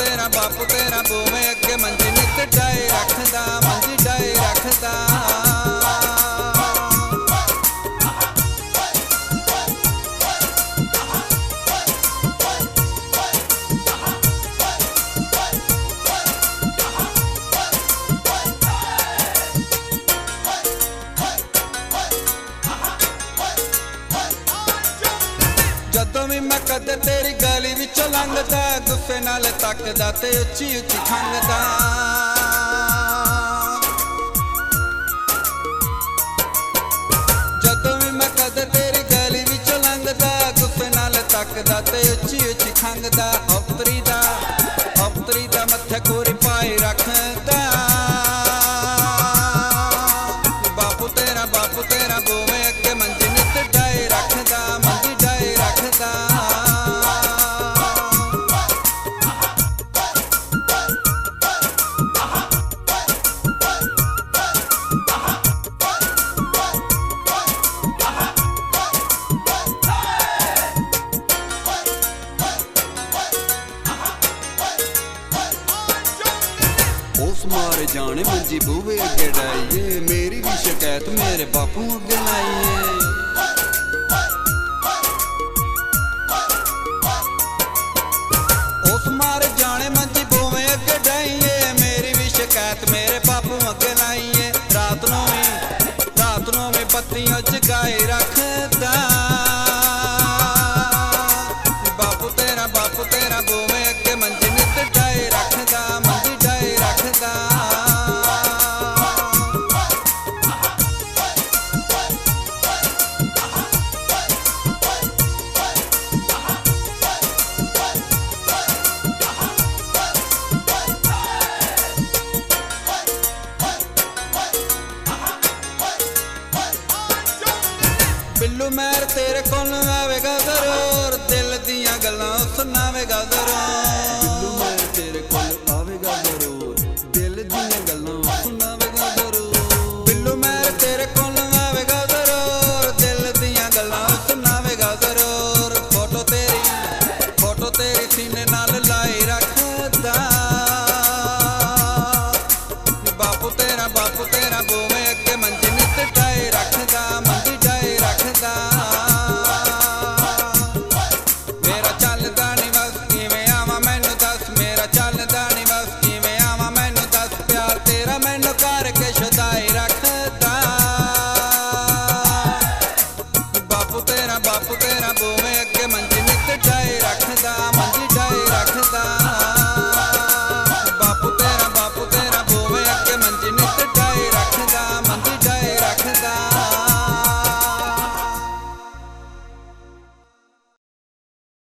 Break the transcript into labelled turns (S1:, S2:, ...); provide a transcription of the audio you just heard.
S1: तेरा बापू तेरा बोवे अगे मंजी नित डाए रखदा मंजी डाए रखदा। जदों भी मैं कदे तेरी गली विचों लंघदा गुस्से नाल तकदा ते उच्ची उच्ची खंघदा। जदों भी मैं कदे तेरी गली विचों लंघदा गुस्से नाल तकदा ते उच्ची उच्ची खंघदा। औतरी दा मत्थे कोरी पाए रखदा। बापू तेरा बोवे अगे मंजी नित डाए रखदा मंजी डाए रखदा। उस मारे जाने मंजी बूवे अगे डाइए मेरी भी शिकायत मेरे बापू अगे लाइए। उस मारे जाने मंजी बूवे अगे डाइए मेरी भी शिकायत मेरे बापू अगे लाइए। रात नू में पत्तियों जगाए रखदा। बापू तेरा बूवे अगे मंजी नित डाए रखदा मंजी डाए रखदा। बिल्लू मैर तेरे कोल आवेगा जरूर दिल दियां गल्लां सुनावेगा जरूर।